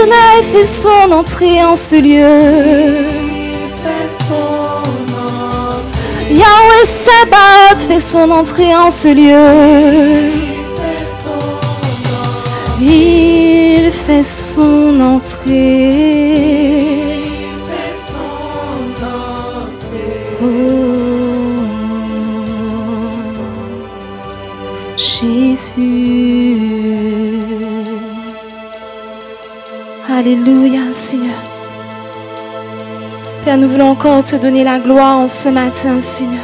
Adonai fait son entrée en ce lieu. Yahweh Sabaoth fait son entrée en ce lieu. Il fait son entrée. Oh, Jésus. Alléluia, Seigneur. Père, nous voulons encore te donner la gloire en ce matin, Seigneur.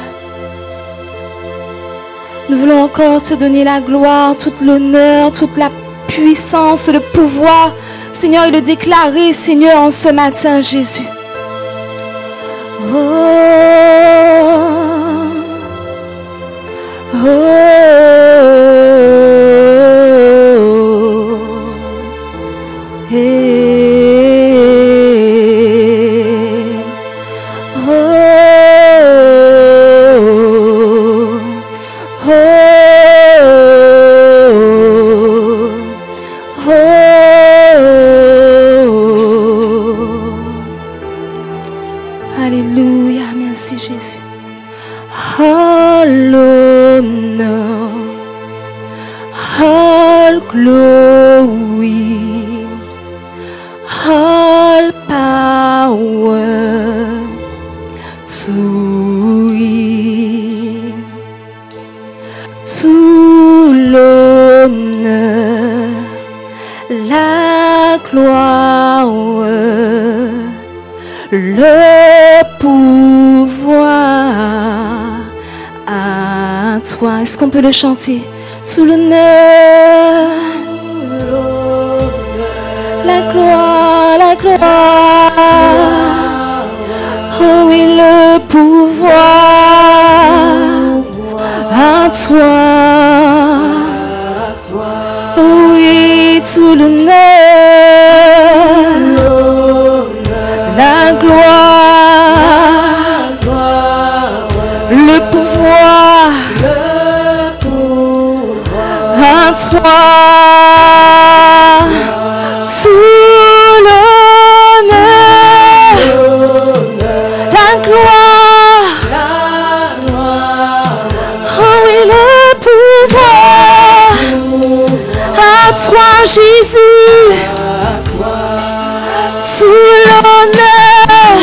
Nous voulons encore te donner la gloire, toute l'honneur, toute la puissance, le pouvoir, Seigneur, et le déclarer, Seigneur, en ce matin, Jésus. Oh, oh, est-ce qu'on peut le chanter? Tout l'honneur, la gloire, la gloire. Oh oui, le pouvoir à toi. Oh oui, tout l'honneur, la gloire, le pouvoir à toi, tout l'honneur, la gloire, oh oui, le pouvoir à toi, Jésus, tout l'honneur,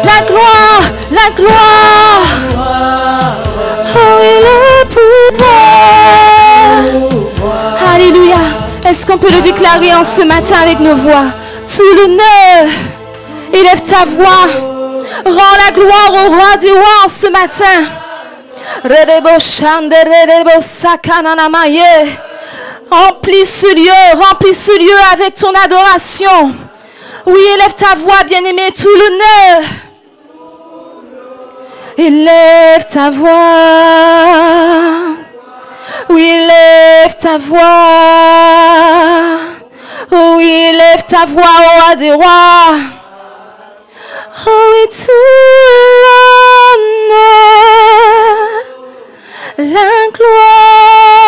la gloire, la gloire, oh oui, le pouvoir. Alléluia. Est-ce qu'on peut le déclarer en ce matin avec nos voix? Tout l'honneur. Élève ta voix. Rends la gloire au roi des rois en ce matin. Remplis ce lieu avec ton adoration. Oui, élève ta voix, bien-aimé, tout l'honneur. Élève ta voix. Oui, élève ta voix. Oh oui, élève ta voix au roi des rois. Oh oui, tout l'honneur, la gloire.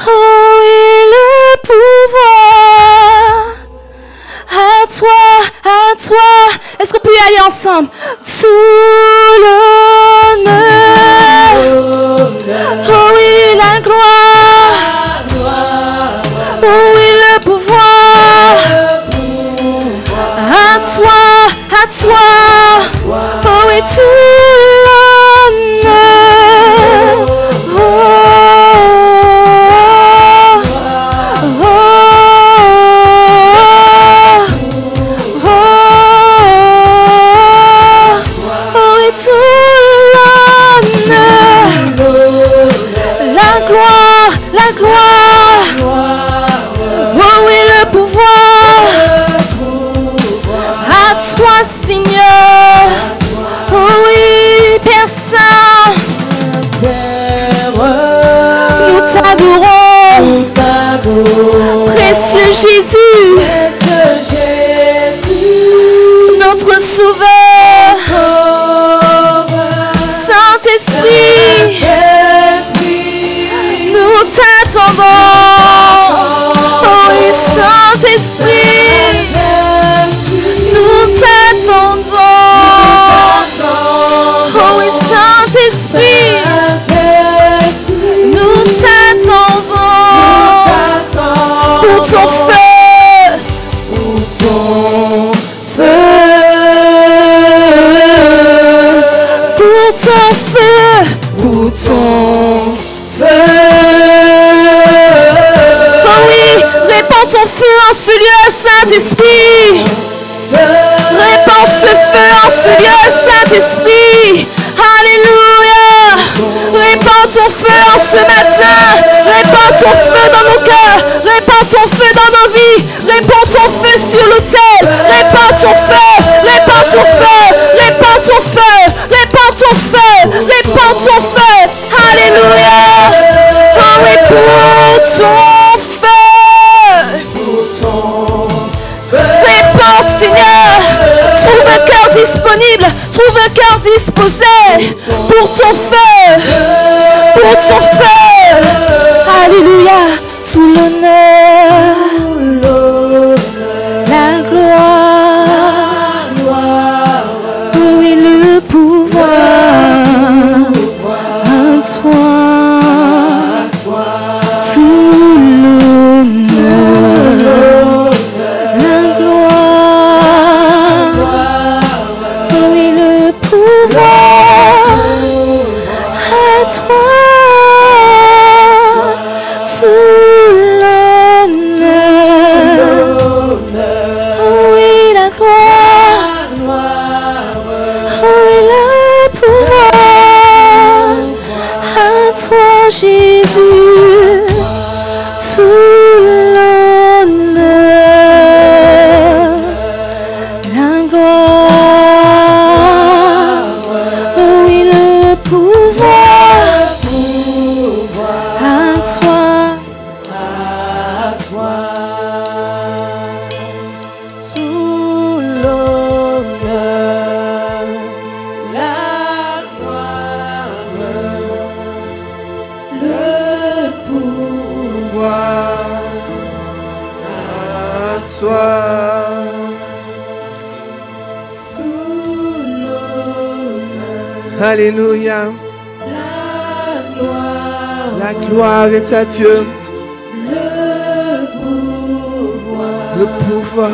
Oh oui, le pouvoir à toi, à toi. Est-ce qu'on peut y aller ensemble? Tout l'honneur, oh oui, la gloire, oh oui, le pouvoir à toi, à toi, oh oui, tout l'honneur, oh, oh, oh, oh, oui, tout l'honneur, la gloire, la gloire, oh oui, le pouvoir à toi, Seigneur, oh oui, Père Saint, nous t'adorons, précieux Jésus, notre Sauveur, Saint-Esprit, nous t'attendons. ton feu, pour ton feu, pour ton feu, pour ton feu. Oh oui, répands ton feu en ce lieu, Saint-Esprit. Répands ce feu en ce lieu, Saint-Esprit. Alléluia. Répands ton feu en ce matin. Répands ton feu dans nos cœurs. Répands ton feu dans nos vies. Répands ton feu sur l'autel. Répands ton feu. Répands ton feu. Répands ton feu. Répands ton feu. Répands ton feu. Alléluia. Oh oui, pour ton feu. Réponds, Seigneur. Trouve un cœur disponible. Trouve un cœur disposé pour ton feu. Pour ton feu. Alléluia. Tout l'honneur, la gloire, oui, le pouvoir à toi. Tout l'honneur, la gloire, oui, le pouvoir à toi. Tout l'honneur, oui, la gloire, oui, le pouvoir à toi, Jésus. Tout l'honneur, la gloire, oui, le pouvoir à toi. Tout l'honneur, la gloire, le pouvoir à toi. Alléluia. La gloire est à Dieu. Le pouvoir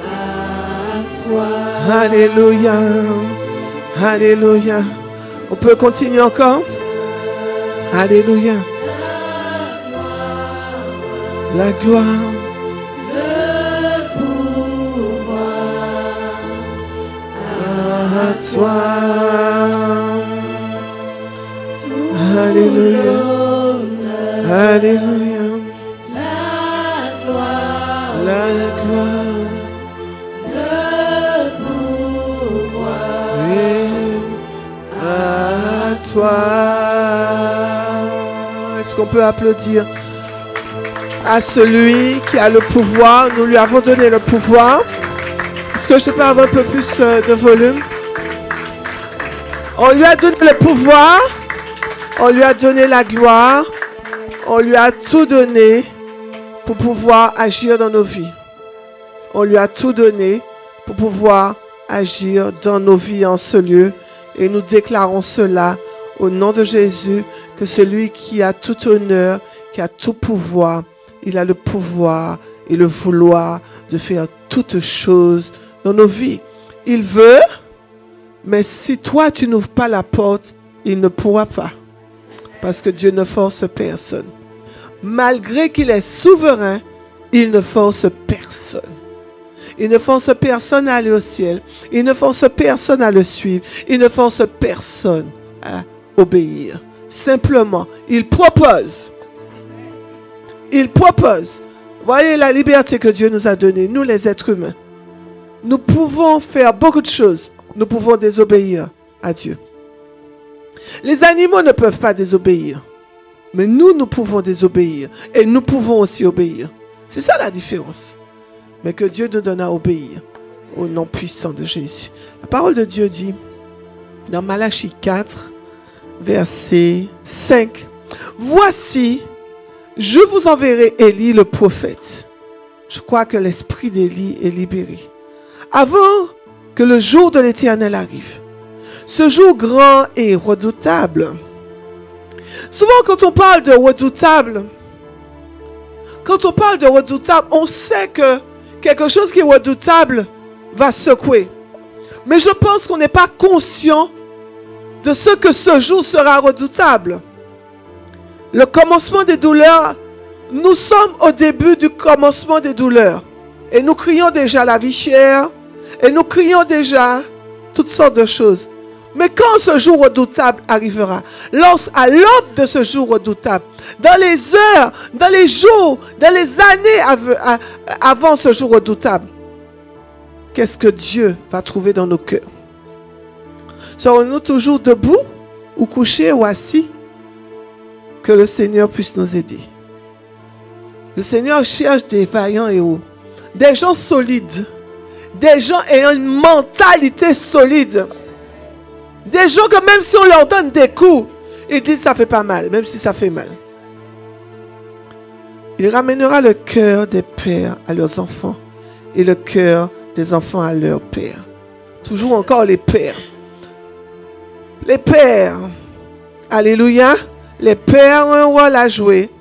à toi. Alléluia. Alléluia. On peut continuer encore? Alléluia. La gloire. Le pouvoir à toi. Alléluia. Alléluia. La gloire. Le pouvoir. À toi. Est-ce qu'on peut applaudir à celui qui a le pouvoir? Nous lui avons donné le pouvoir. Est-ce que je peux avoir un peu plus de volume? On lui a donné le pouvoir. On lui a donné la gloire. On lui a tout donné pour pouvoir agir dans nos vies. On lui a tout donné pour pouvoir agir dans nos vies en ce lieu. Et nous déclarons cela au nom de Jésus, que celui qui a tout honneur, qui a tout pouvoir, il a le pouvoir et le vouloir de faire toutes choses dans nos vies. Il veut, mais si toi tu n'ouvres pas la porte, il ne pourra pas. Parce que Dieu ne force personne. Malgré qu'il est souverain, il ne force personne. Il ne force personne à aller au ciel. Il ne force personne à le suivre. Il ne force personne à obéir. Simplement, il propose. Il propose. Voyez la liberté que Dieu nous a donnée, nous les êtres humains. Nous pouvons faire beaucoup de choses. Nous pouvons désobéir à Dieu. Les animaux ne peuvent pas désobéir. Mais nous pouvons désobéir. Et nous pouvons aussi obéir. C'est ça la différence. Mais que Dieu nous donne à obéir au nom puissant de Jésus. La parole de Dieu dit, dans Malachie 4, verset 5, « Voici, je vous enverrai Élie le prophète. » Je crois que l'esprit d'Élie est libéré. Avant que le jour de l'Éternel arrive. Ce jour grand et redoutable. Souvent quand on parle de redoutable, Quand on parle de redoutable, on sait que quelque chose qui est redoutable va secouer. Mais je pense qu'on n'est pas conscient de ce que ce jour sera redoutable. Le commencement des douleurs, nous sommes au début du commencement des douleurs. Et nous crions déjà la vie chère. Et nous crions déjà toutes sortes de choses. Mais quand ce jour redoutable arrivera, à l'aube de ce jour redoutable, dans les heures, dans les jours, dans les années avant ce jour redoutable, qu'est-ce que Dieu va trouver dans nos cœurs? Serons-nous toujours debout ou couchés ou assis? Que le Seigneur puisse nous aider. Le Seigneur cherche des vaillants héros, des gens solides, des gens ayant une mentalité solide. Des gens que même si on leur donne des coups, ils disent ça fait pas mal, même si ça fait mal. Il ramènera le cœur des pères à leurs enfants et le cœur des enfants à leurs pères. Toujours encore les pères. Les pères, alléluia, les pères ont un rôle à jouer.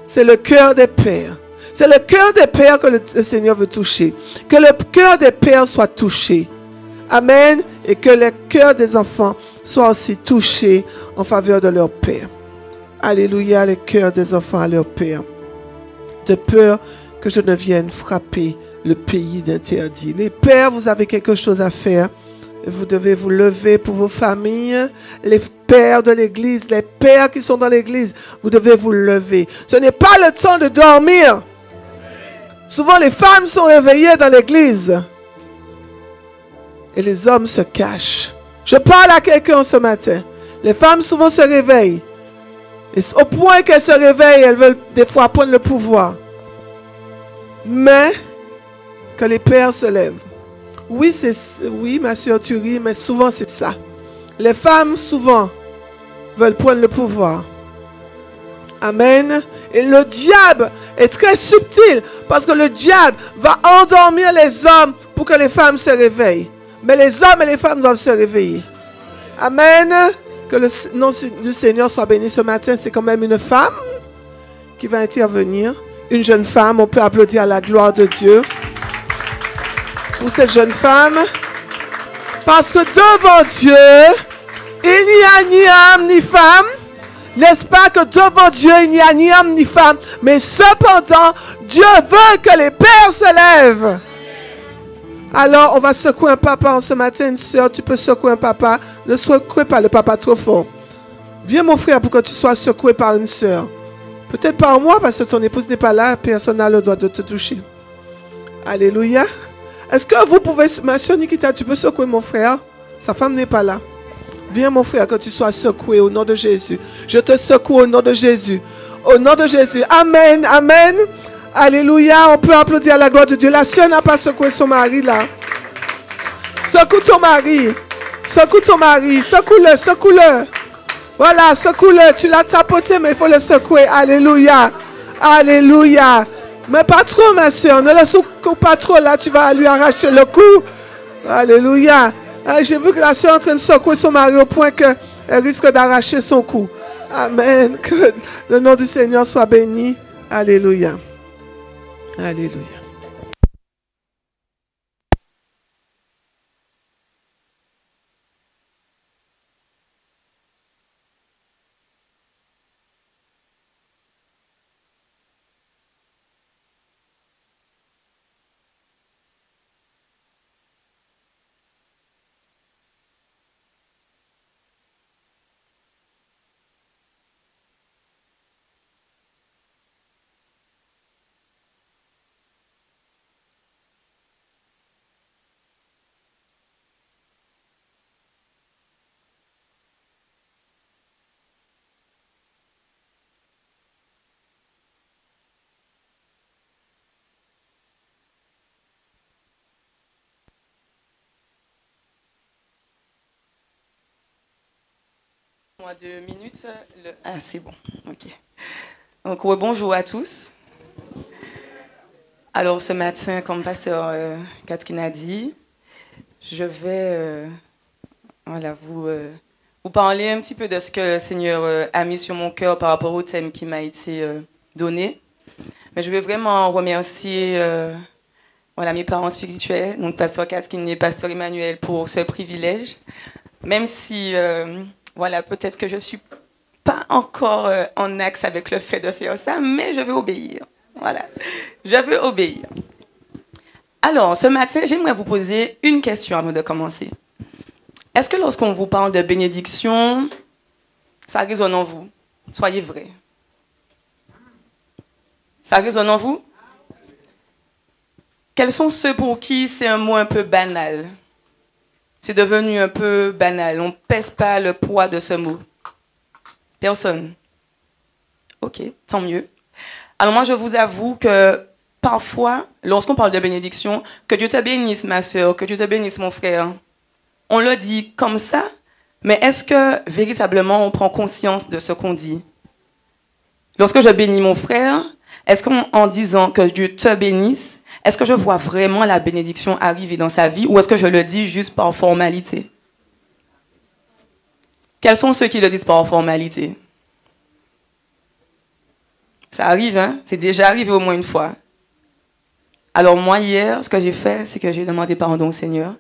C'est le cœur des pères. C'est le cœur des pères que le Seigneur veut toucher. Que le cœur des pères soit touché. Amen. Et que le cœur des enfants soit aussi touché en faveur de leur père. Alléluia, le cœur des enfants à leur père. De peur que je ne vienne frapper le pays d'interdit. Les pères, vous avez quelque chose à faire. Vous devez vous lever pour vos familles. Les pères de l'église, les pères qui sont dans l'église, vous devez vous lever. Ce n'est pas le temps de dormir. Souvent, les femmes sont réveillées dans l'église. Et les hommes se cachent. Je parle à quelqu'un ce matin. Les femmes souvent se réveillent. Et au point qu'elles se réveillent, elles veulent des fois prendre le pouvoir. Mais que les pères se lèvent. Oui, ma soeur, tu ris, mais souvent c'est ça. Les femmes souvent veulent prendre le pouvoir. Amen. Et le diable est très subtil parce que le diable va endormir les hommes pour que les femmes se réveillent. Mais les hommes et les femmes doivent se réveiller. Amen. Que le nom du Seigneur soit béni ce matin. C'est quand même une femme qui va intervenir. Une jeune femme. On peut applaudir à la gloire de Dieu pour cette jeune femme. Parce que devant Dieu, il n'y a ni homme ni femme. N'est-ce pas que devant Dieu, il n'y a ni homme ni femme. Mais cependant, Dieu veut que les pères se lèvent. Alors, on va secouer un papa en ce matin. Une soeur, tu peux secouer un papa. Ne secouez pas le papa trop fort. Viens, mon frère, pour que tu sois secoué par une soeur. Peut-être par moi, parce que ton épouse n'est pas là. Personne n'a le droit de te toucher. Alléluia. Est-ce que vous pouvez... Ma soeur Nikita, tu peux secouer mon frère? Sa femme n'est pas là. Viens, mon frère, que tu sois secoué au nom de Jésus. Je te secoue au nom de Jésus. Au nom de Jésus. Amen. Amen. Alléluia, on peut applaudir à la gloire de Dieu. La sœur n'a pas secoué son mari là. Secoue ton mari. Secoue ton mari. Secoue-le, secoue-le. Voilà, secoue-le. Tu l'as tapoté, mais il faut le secouer. Alléluia. Alléluia. Mais pas trop, ma sœur. Ne le secoue pas trop là. Tu vas lui arracher le cou. Alléluia. J'ai vu que la sœur est en train de secouer son mari au point qu'elle risque d'arracher son cou. Amen. Que le nom du Seigneur soit béni. Alléluia. Alléluia. Moins 2 minutes. Ah, c'est bon. Ok. Donc, ouais, bonjour à tous. Alors, ce matin, comme pasteur Catherine a dit, je vais voilà, vous parler un petit peu de ce que le Seigneur a mis sur mon cœur par rapport au thème qui m'a été donné. Mais je veux vraiment remercier voilà, mes parents spirituels, donc Pasteur Catherine et Pasteur Emmanuel, pour ce privilège. Même si, voilà, peut-être que je ne suis pas encore en axe avec le fait de faire ça, mais je veux obéir. Voilà, je veux obéir. Alors, ce matin, j'aimerais vous poser une question avant de commencer. Est-ce que lorsqu'on vous parle de bénédiction, ça résonne en vous? Soyez vrai. Ça résonne en vous? Quels sont ceux pour qui c'est un mot un peu banal? C'est devenu un peu banal. On ne pèse pas le poids de ce mot. Personne? Ok, tant mieux. Alors moi, je vous avoue que parfois, lorsqu'on parle de bénédiction, que Dieu te bénisse, ma soeur, que Dieu te bénisse, mon frère, on le dit comme ça, mais est-ce que véritablement on prend conscience de ce qu'on dit? Lorsque je bénis mon frère, est-ce qu'en disant que Dieu te bénisse, est-ce que je vois vraiment la bénédiction arriver dans sa vie ou est-ce que je le dis juste par formalité? Quels sont ceux qui le disent par formalité? Ça arrive, hein? C'est déjà arrivé au moins une fois. Alors moi, hier, ce que j'ai fait, c'est que j'ai demandé pardon au Seigneur.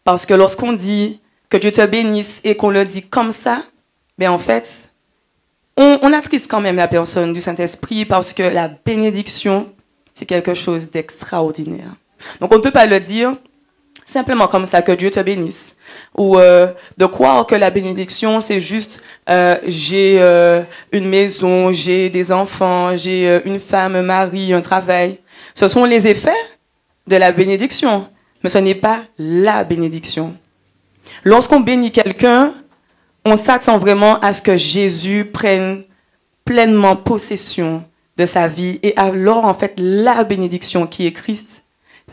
Parce que lorsqu'on dit que Dieu te bénisse et qu'on le dit comme ça, ben en fait, on attriste quand même la personne du Saint-Esprit parce que la bénédiction, c'est quelque chose d'extraordinaire. Donc on ne peut pas le dire simplement comme ça, que Dieu te bénisse. Ou de croire que la bénédiction, c'est juste j'ai une maison, j'ai des enfants, j'ai une femme, un mari, un travail. Ce sont les effets de la bénédiction, mais ce n'est pas la bénédiction. Lorsqu'on bénit quelqu'un, on s'attend vraiment à ce que Jésus prenne pleinement possession de sa vie. Et alors, en fait, la bénédiction qui est Christ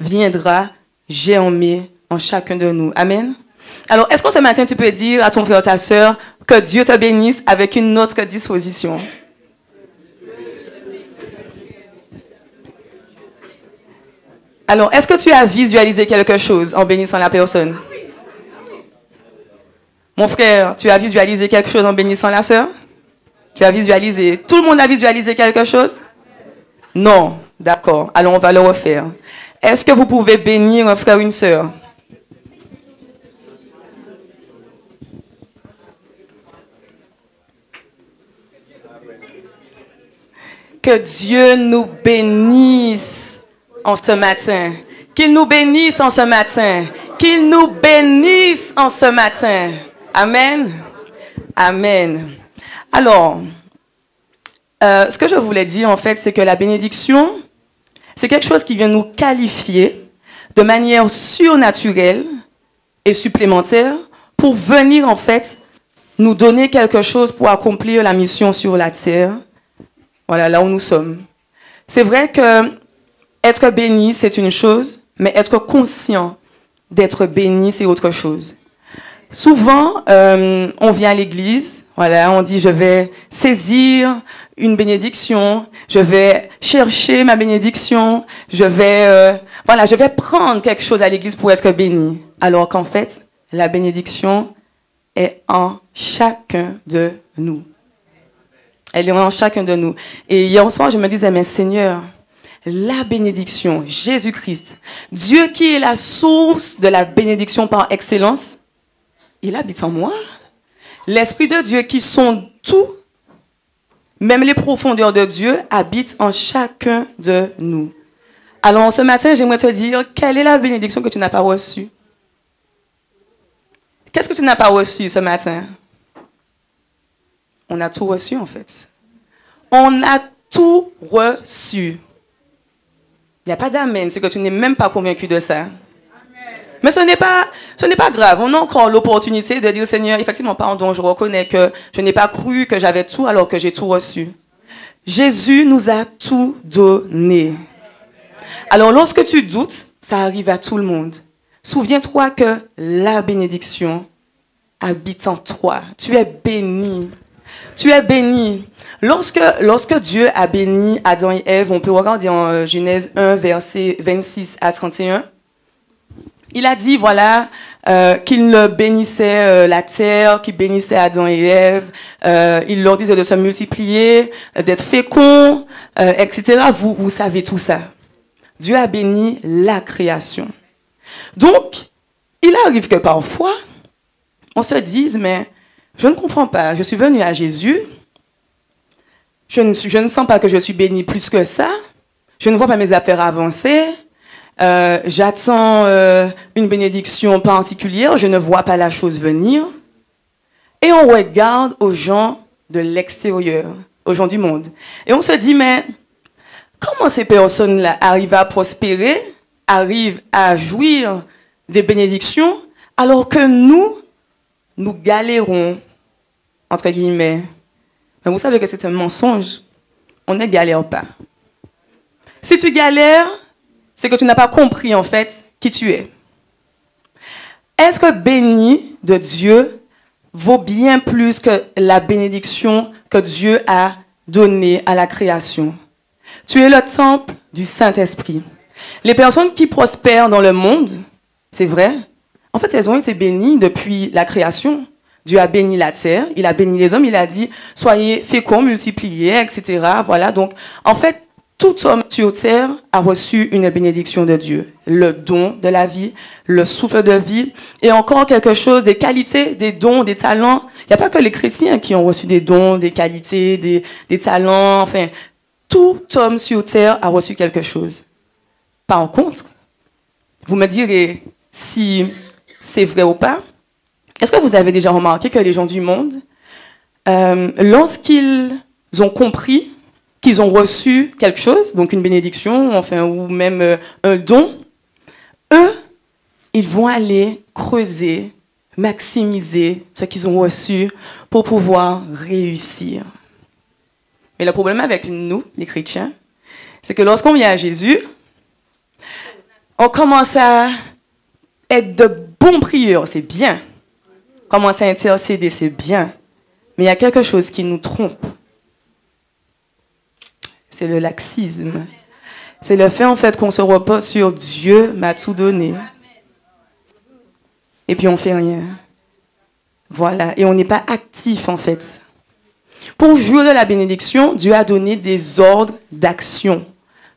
viendra germer en chacun de nous. Amen. Alors, est-ce que ce matin, tu peux dire à ton frère, ta sœur, que Dieu te bénisse avec une autre disposition? Alors, est-ce que tu as visualisé quelque chose en bénissant la personne? Mon frère, tu as visualisé quelque chose en bénissant la sœur? Tu as visualisé? Tout le monde a visualisé quelque chose? Non. D'accord. Alors, on va le refaire. Est-ce que vous pouvez bénir un frère ou une sœur? Que Dieu nous bénisse en ce matin. Qu'il nous bénisse en ce matin. Qu'il nous bénisse en ce matin. Amen. Amen. Alors, ce que je voulais dire, en fait, c'est que la bénédiction, c'est quelque chose qui vient nous qualifier de manière surnaturelle et supplémentaire pour venir, en fait, nous donner quelque chose pour accomplir la mission sur la terre. Voilà, là où nous sommes. C'est vrai que être béni, c'est une chose, mais être conscient d'être béni, c'est autre chose. Souvent, on vient à l'église, voilà, on dit je vais saisir une bénédiction, je vais chercher ma bénédiction, je vais prendre quelque chose à l'église pour être béni. Alors qu'en fait, la bénédiction est en chacun de nous. Elle est en chacun de nous. Et hier soir, je me disais, mais Seigneur, la bénédiction, Jésus-Christ, Dieu qui est la source de la bénédiction par excellence, il habite en moi. L'Esprit de Dieu qui sonde tout, même les profondeurs de Dieu, habite en chacun de nous. Alors ce matin, j'aimerais te dire, quelle est la bénédiction que tu n'as pas reçue? Qu'est-ce que tu n'as pas reçu ce matin? On a tout reçu en fait. On a tout reçu. Il n'y a pas d'amen, c'est que tu n'es même pas convaincu de ça. Mais ce n'est pas grave. On a encore l'opportunité de dire, Seigneur, effectivement, pardon, je reconnais que je n'ai pas cru que j'avais tout alors que j'ai tout reçu. Jésus nous a tout donné. Alors, lorsque tu doutes, ça arrive à tout le monde. Souviens-toi que la bénédiction habite en toi. Tu es béni. Tu es béni. Lorsque Dieu a béni Adam et Ève, on peut regarder en Genèse 1, versets 26 à 31. il a dit, voilà, qu'il bénissait la terre, qu'il bénissait Adam et Ève, il leur disait de se multiplier, d'être féconds, etc. Vous savez tout ça. Dieu a béni la création. Donc, il arrive que parfois, on se dise, mais je ne comprends pas, je suis venu à Jésus, je ne sens pas que je suis béni plus que ça, je ne vois pas mes affaires avancer, j'attends une bénédiction particulière, je ne vois pas la chose venir. Et on regarde aux gens de l'extérieur, aux gens du monde. Et on se dit, mais comment ces personnes-là arrivent à prospérer, arrivent à jouir des bénédictions, alors que nous galérons, entre guillemets. Mais vous savez que c'est un mensonge. On ne galère pas. Si tu galères, c'est que tu n'as pas compris, en fait, qui tu es. Est-ce que béni de Dieu vaut bien plus que la bénédiction que Dieu a donnée à la création? Tu es le temple du Saint-Esprit. Les personnes qui prospèrent dans le monde, c'est vrai, en fait, elles ont été bénies depuis la création. Dieu a béni la terre, il a béni les hommes, il a dit, soyez féconds, multipliez, etc. Voilà, donc, en fait, tout homme sur terre a reçu une bénédiction de Dieu. Le don de la vie, le souffle de vie, et encore quelque chose, des qualités, des dons, des talents. Il n'y a pas que les chrétiens qui ont reçu des dons, des qualités, des talents, enfin, tout homme sur terre a reçu quelque chose. Par contre, vous me direz si c'est vrai ou pas. Est-ce que vous avez déjà remarqué que les gens du monde, lorsqu'ils ont compris qu'ils ont reçu quelque chose, donc une bénédiction, enfin, ou même un don, eux, ils vont aller creuser, maximiser ce qu'ils ont reçu pour pouvoir réussir. Mais le problème avec nous, les chrétiens, c'est que lorsqu'on vient à Jésus, on commence à être de bons prieurs, c'est bien. On commence à intercéder, c'est bien. Mais il y a quelque chose qui nous trompe. C'est le laxisme. C'est le fait, en fait, qu'on se repose sur Dieu m'a tout donné. Et puis on fait rien. Voilà. Et on n'est pas actif, en fait. Pour jouir de la bénédiction, Dieu a donné des ordres d'action.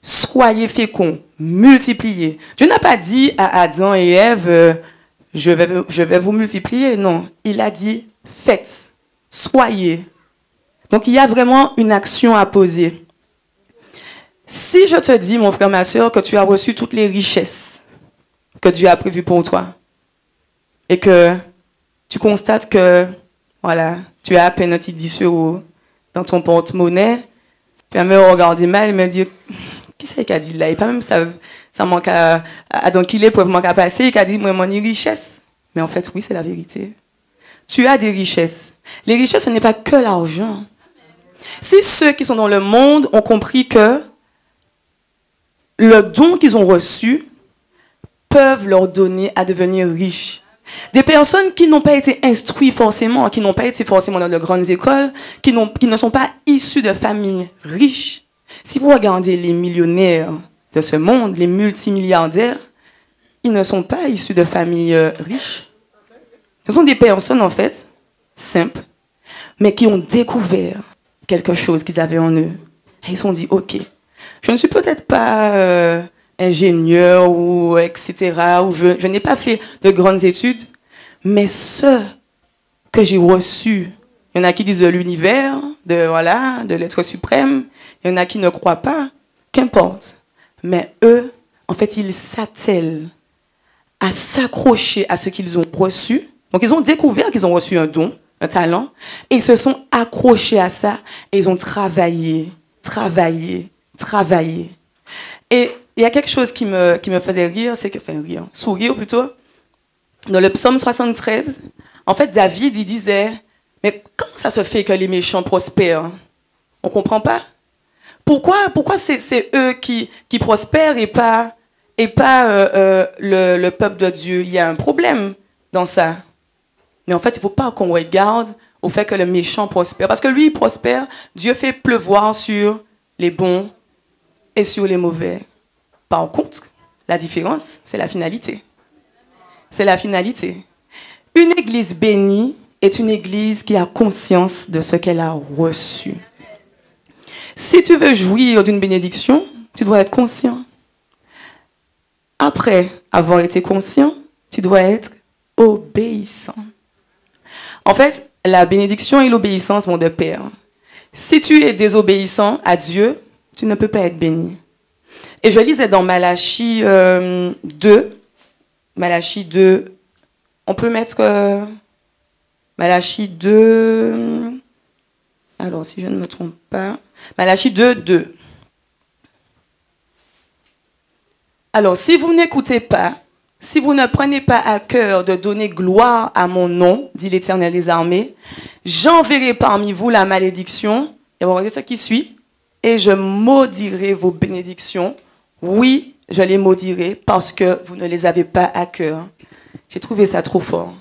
Soyez féconds, multipliez. Dieu n'a pas dit à Adam et Ève, je vais vous multiplier. Non, il a dit, faites, soyez. Donc il y a vraiment une action à poser. Si je te dis, mon frère, ma soeur, que tu as reçu toutes les richesses que Dieu a prévues pour toi, et que tu constates que, voilà, tu as à peine un petit 10 € dans ton porte-monnaie, puis elle me regarde mal et me dit, qui c'est qui a dit là? Et pas même ça manque à donc il est pour manquer à passer, qui a dit, moi, mon richesse. Mais en fait, oui, c'est la vérité. Tu as des richesses. Les richesses, ce n'est pas que l'argent. Si ceux qui sont dans le monde ont compris que le don qu'ils ont reçu peuvent leur donner à devenir riches. Des personnes qui n'ont pas été instruites forcément, qui n'ont pas été forcément dans de grandes écoles, qui ne sont pas issues de familles riches. Si vous regardez les millionnaires de ce monde, les multimilliardaires, ils ne sont pas issus de familles riches. Ce sont des personnes, en fait, simples, mais qui ont découvert quelque chose qu'ils avaient en eux. Et ils se sont dit, OK, je ne suis peut-être pas ingénieur ou etc. Ou je n'ai pas fait de grandes études, mais ce que j'ai reçu, il y en a qui disent de l'univers, de l'être suprême, il y en a qui ne croient pas, qu'importe. Mais eux, en fait, ils s'attellent à s'accrocher à ce qu'ils ont reçu. Donc, ils ont découvert qu'ils ont reçu un don, un talent, et ils se sont accrochés à ça, et ils ont travaillé. Et il y a quelque chose qui me faisait rire, sourire plutôt. Dans le psaume 73, en fait, David, il disait, mais comment ça se fait que les méchants prospèrent? On ne comprend pas. Pourquoi c'est eux qui prospèrent et pas le peuple de Dieu? Il y a un problème dans ça. Mais en fait, il ne faut pas qu'on regarde au fait que le méchant prospère. Parce que lui, il prospère, Dieu fait pleuvoir sur les bons et sur les mauvais. Par contre, la différence, c'est la finalité. c'est la finalité. Une église bénie est une église qui a conscience de ce qu'elle a reçu. Si tu veux jouir d'une bénédiction, tu dois être conscient. Après avoir été conscient, tu dois être obéissant. En fait, la bénédiction et l'obéissance vont de pair. Si tu es désobéissant à Dieu, tu ne peux pas être béni. Et je lisais dans Malachie 2. Malachie 2. On peut mettre Malachie 2. Alors, si je ne me trompe pas. Malachie 2, 2. Alors, si vous n'écoutez pas, si vous ne prenez pas à cœur de donner gloire à mon nom, dit l'Éternel des armées, j'enverrai parmi vous la malédiction, et regardez ce qui suit, et je maudirai vos bénédictions. Oui, je les maudirai parce que vous ne les avez pas à cœur. J'ai trouvé ça trop fort.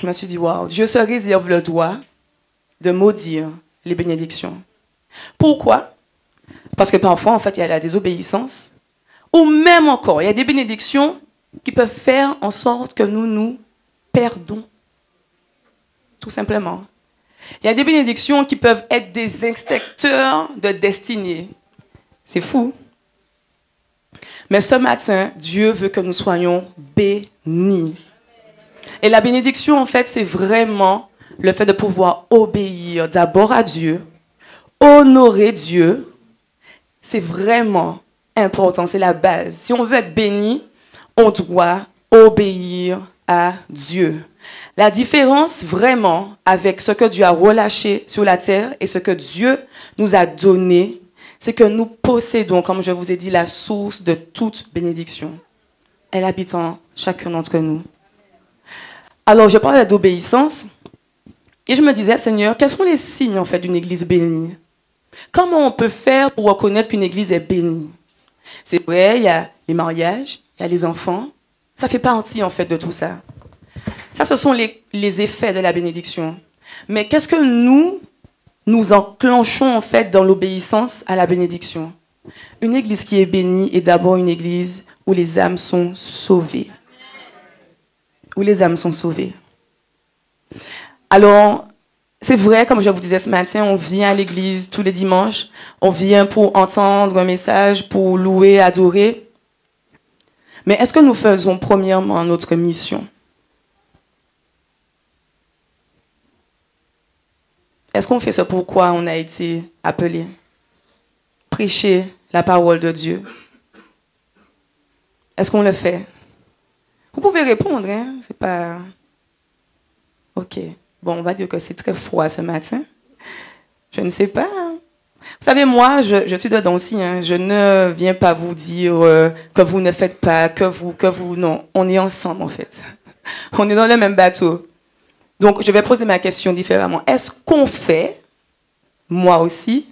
Je me suis dit, waouh, Dieu se réserve le droit de maudire les bénédictions. Pourquoi? Parce que parfois, en fait, il y a la désobéissance, ou même encore, il y a des bénédictions qui peuvent faire en sorte que nous nous perdons. Tout simplement. Il y a des bénédictions qui peuvent être des inspecteurs de destinée. C'est fou. Mais ce matin, Dieu veut que nous soyons bénis. Et la bénédiction, en fait, c'est vraiment le fait de pouvoir obéir d'abord à Dieu, honorer Dieu. C'est vraiment important, c'est la base. Si on veut être béni, on doit obéir à Dieu. La différence vraiment avec ce que Dieu a relâché sur la terre et ce que Dieu nous a donné, c'est que nous possédons, comme je vous ai dit, la source de toute bénédiction. Elle habite en chacun d'entre nous. Alors, je parlais d'obéissance et je me disais, Seigneur, quels sont les signes en fait d'une église bénie? Comment on peut faire pour reconnaître qu'une église est bénie? C'est vrai, il y a les mariages, il y a les enfants. Ça fait partie, en fait, de tout ça. Ça, ce sont les effets de la bénédiction. Mais qu'est-ce que nous enclenchons, en fait, dans l'obéissance à la bénédiction? Une église qui est bénie est d'abord une église où les âmes sont sauvées. Où les âmes sont sauvées. Alors, c'est vrai, comme je vous disais ce matin, on vient à l'église tous les dimanches. On vient pour entendre un message, pour louer, adorer. Mais est-ce que nous faisons premièrement notre mission? Est-ce qu'on fait ce pourquoi on a été appelé? Prêcher la parole de Dieu. Est-ce qu'on le fait? Vous pouvez répondre, hein? C'est pas... OK. Bon, on va dire que c'est très froid ce matin. Je ne sais pas. Vous savez, moi, je suis dedans aussi. Hein. Je ne viens pas vous dire que vous ne faites pas, que vous... Non, on est ensemble, en fait. On est dans le même bateau. Donc, je vais poser ma question différemment. Est-ce qu'on fait, moi aussi,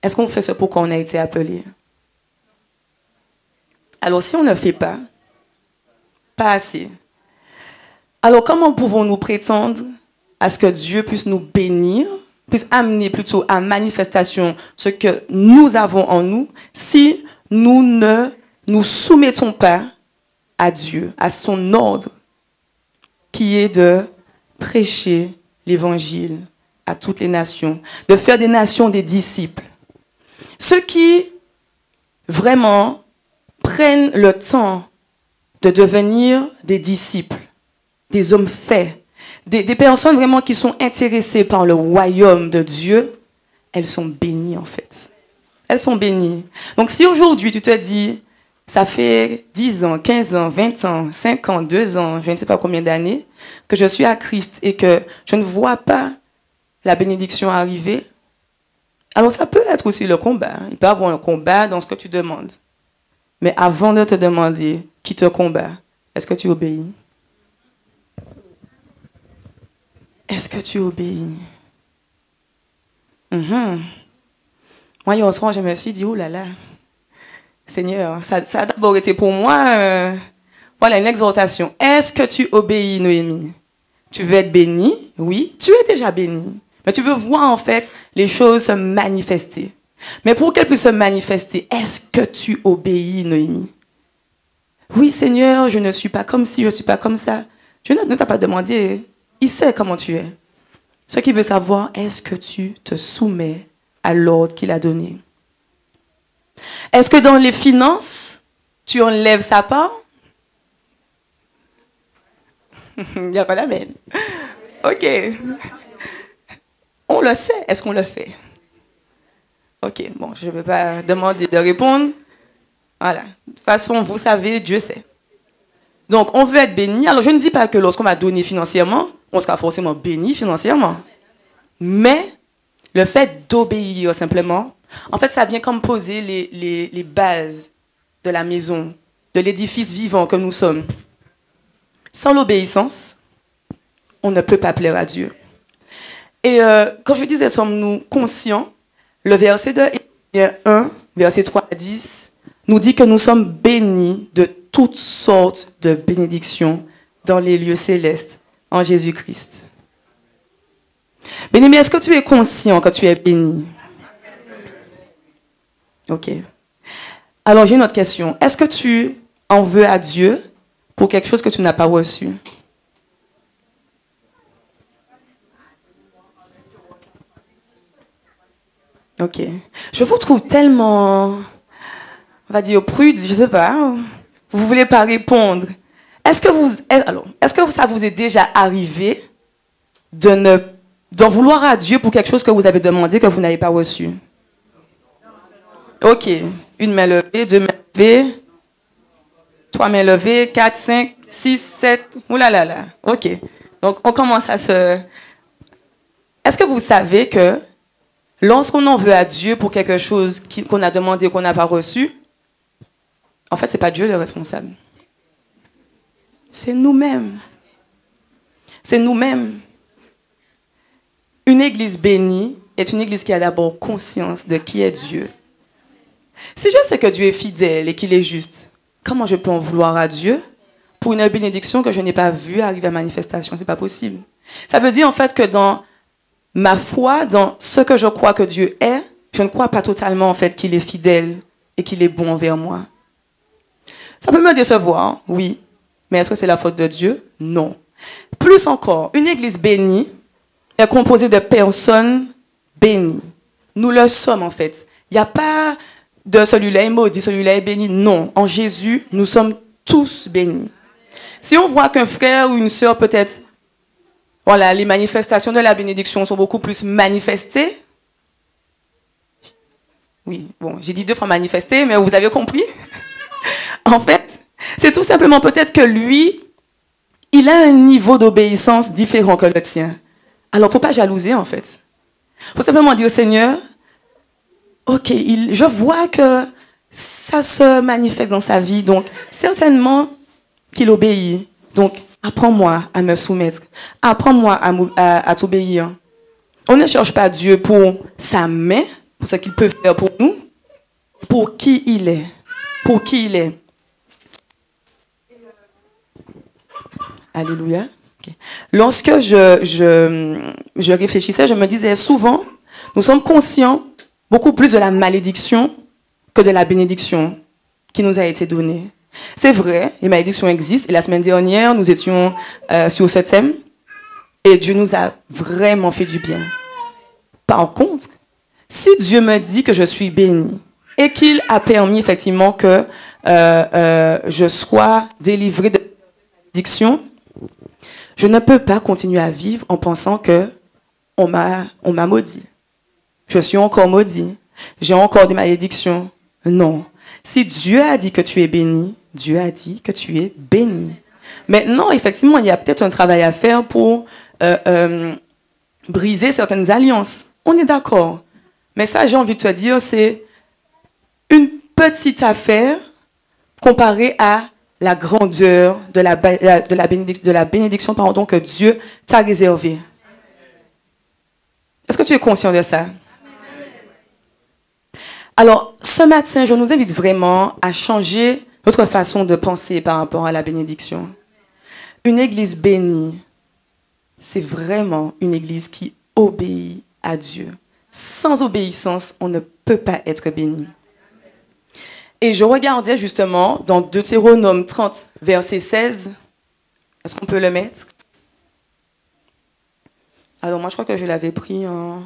est-ce qu'on fait ce pourquoi on a été appelé? Alors, si on ne fait pas assez, alors comment pouvons-nous prétendre à ce que Dieu puisse nous bénir, puisse amener plutôt à manifestation ce que nous avons en nous, si nous ne nous soumettons pas à Dieu, à son ordre, qui est de prêcher l'évangile à toutes les nations, de faire des nations des disciples. Ceux qui vraiment prennent le temps de devenir des disciples, des hommes faits, des personnes vraiment qui sont intéressées par le royaume de Dieu, elles sont bénies en fait. Elles sont bénies. Donc si aujourd'hui tu te dis, ça fait 10 ans, 15 ans, 20 ans, 5 ans, 2 ans, je ne sais pas combien d'années, que je suis à Christ et que je ne vois pas la bénédiction arriver, alors ça peut être aussi le combat. Il peut y avoir un combat dans ce que tu demandes. Mais avant de te demander qui te combat, est-ce que tu obéis? Est-ce que tu obéis? Moi, hier soir, je me suis dit, oh là là, Seigneur, ça a d'abord été pour moi voilà, une exhortation. Est-ce que tu obéis, Noémie? Tu veux être bénie? Oui, tu es déjà bénie. Mais tu veux voir en fait les choses se manifester. Mais pour qu'elles puissent se manifester, est-ce que tu obéis, Noémie? Oui, Seigneur, je ne suis pas comme ci, je ne suis pas comme ça. Dieu ne t'a pas demandé. Il sait comment tu es. Ce qu'il veut savoir, est-ce que tu te soumets à l'ordre qu'il a donné? Est-ce que dans les finances, tu enlèves sa part? Il n'y a pas d'amen. OK. On le sait. Est-ce qu'on le fait? OK. Bon, je ne vais pas demander de répondre. Voilà. De toute façon, vous savez, Dieu sait. Donc, on veut être béni. Alors, je ne dis pas que lorsqu'on va donner financièrement, on sera forcément béni financièrement. Mais le fait d'obéir simplement, en fait, ça vient comme poser les bases de la maison, de l'édifice vivant que nous sommes. Sans l'obéissance, on ne peut pas plaire à Dieu. Et quand je disais, sommes-nous conscients, le verset de Éphésiens 1, verset 3 à 10, nous dit que nous sommes bénis de toutes sortes de bénédictions dans les lieux célestes en Jésus-Christ. Bien-aimé, est-ce que tu es conscient que tu es béni? OK. Alors, j'ai une autre question. Est-ce que tu en veux à Dieu pour quelque chose que tu n'as pas reçu? OK. Je vous trouve tellement, on va dire, prude, je ne sais pas. Vous ne voulez pas répondre. Est-ce que ça vous est déjà arrivé d'en vouloir à Dieu pour quelque chose que vous avez demandé que vous n'avez pas reçu? OK. Une main levée, deux mains levées, trois mains levées, 4, 5, 6, 7. Ouh là là là. OK. Donc, on commence à se... Est-ce que vous savez que lorsqu'on en veut à Dieu pour quelque chose qu'on a demandé et qu'on n'a pas reçu, en fait, ce n'est pas Dieu le responsable. C'est nous-mêmes. C'est nous-mêmes. Une église bénie est une église qui a d'abord conscience de qui est Dieu. Si je sais que Dieu est fidèle et qu'il est juste, comment je peux en vouloir à Dieu pour une bénédiction que je n'ai pas vue arriver à manifestation? Ce n'est pas possible. Ça veut dire en fait que dans ma foi, dans ce que je crois que Dieu est, je ne crois pas totalement en fait qu'il est fidèle et qu'il est bon envers moi. Ça peut me décevoir, oui. Mais est-ce que c'est la faute de Dieu? Non. Plus encore, une église bénie est composée de personnes bénies. Nous le sommes en fait. Il n'y a pas de celui-là est maudit, celui-là est béni. Non. En Jésus, nous sommes tous bénis. Si on voit qu'un frère ou une sœur peut-être, voilà, les manifestations de la bénédiction sont beaucoup plus manifestées. Oui, bon, j'ai dit 2 fois manifester, mais vous avez compris. En fait, c'est tout simplement peut-être que lui, il a un niveau d'obéissance différent que le tien. Alors, il ne faut pas jalouser, en fait. Il faut simplement dire, Seigneur, OK, je vois que ça se manifeste dans sa vie, donc certainement qu'il obéit. Donc, apprends-moi à me soumettre. Apprends-moi à t'obéir. On ne cherche pas Dieu pour sa main, pour ce qu'il peut faire pour nous, pour qui il est. Pour qui il est. Alléluia. Okay. Lorsque je réfléchissais, je me disais souvent, nous sommes conscients beaucoup plus de la malédiction que de la bénédiction qui nous a été donnée. C'est vrai, les malédictions existent. Et la semaine dernière, nous étions sur ce thème. Et Dieu nous a vraiment fait du bien. Par contre, si Dieu me dit que je suis bénie et qu'il a permis effectivement que je sois délivrée de malédiction, je ne peux pas continuer à vivre en pensant que on m'a maudit. Je suis encore maudit. J'ai encore des malédictions. Non. Si Dieu a dit que tu es béni, Dieu a dit que tu es béni. Maintenant, effectivement, il y a peut-être un travail à faire pour briser certaines alliances. On est d'accord. Mais ça, j'ai envie de te dire, c'est une petite affaire comparée à la grandeur de la bénédiction pardon, que Dieu t'a réservée. Est-ce que tu es conscient de ça? Alors, ce matin, je nous invite vraiment à changer notre façon de penser par rapport à la bénédiction. Une église bénie, c'est vraiment une église qui obéit à Dieu. Sans obéissance, on ne peut pas être béni. Et je regardais justement dans Deutéronome 30, verset 16. Est-ce qu'on peut le mettre? Alors moi, je crois que je l'avais pris en...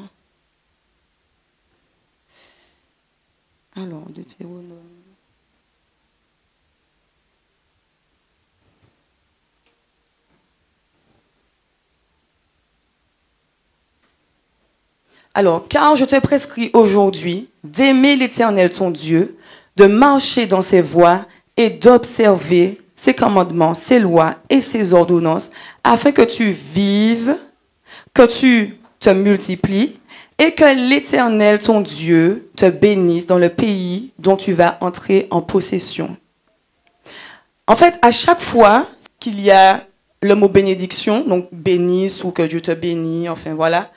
Alors, Deutéronome... Alors, car je te prescris aujourd'hui d'aimer l'Éternel ton Dieu, de marcher dans ses voies et d'observer ses commandements, ses lois et ses ordonnances, afin que tu vives, que tu te multiplies et que l'Éternel ton Dieu te bénisse dans le pays dont tu vas entrer en possession. En fait, à chaque fois qu'il y a le mot bénédiction, donc bénisse ou que Dieu te bénisse, enfin voilà,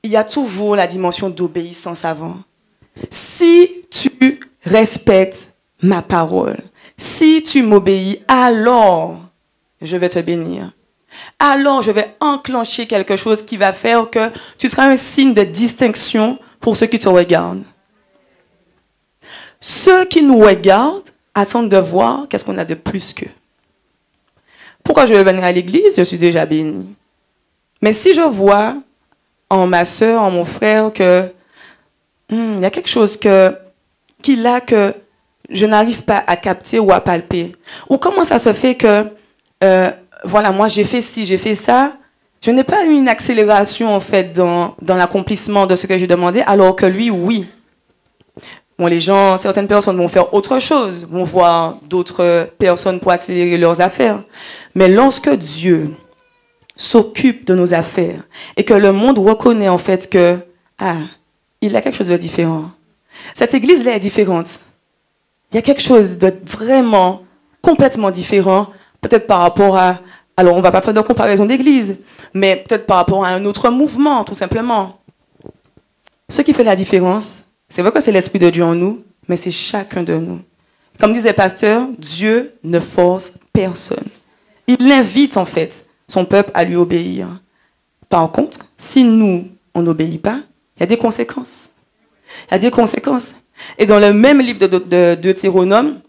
il y a toujours la dimension d'obéissance avant. Si tu respectes ma parole, si tu m'obéis, alors je vais te bénir. Alors je vais enclencher quelque chose qui va faire que tu seras un signe de distinction pour ceux qui te regardent. Ceux qui nous regardent attendent de voir qu'est-ce qu'on a de plus qu'eux. Pourquoi je vais venir à l'église? Je suis déjà béni. Mais si je vois en ma soeur, en mon frère, que il y a quelque chose qu'il a que je n'arrive pas à capter ou à palper. Ou comment ça se fait que, voilà, moi j'ai fait ci, j'ai fait ça, je n'ai pas eu une accélération en fait dans l'accomplissement de ce que j'ai demandé, alors que lui, oui. Bon, certaines personnes vont faire autre chose, vont voir d'autres personnes pour accélérer leurs affaires. Mais lorsque Dieu s'occupe de nos affaires et que le monde reconnaît en fait que il a quelque chose de différent. Cette église-là est différente. Il y a quelque chose de vraiment complètement différent, peut-être par rapport à... Alors, on ne va pas faire de comparaison d'église, mais peut-être par rapport à un autre mouvement, tout simplement. Ce qui fait la différence, c'est vrai que c'est l'Esprit de Dieu en nous, mais c'est chacun de nous. Comme disait le pasteur, Dieu ne force personne. Il invite en fait son peuple à lui obéir. Par contre, si nous, on n'obéit pas, il y a des conséquences. Il y a des conséquences. Et dans le même livre de Deutéronome,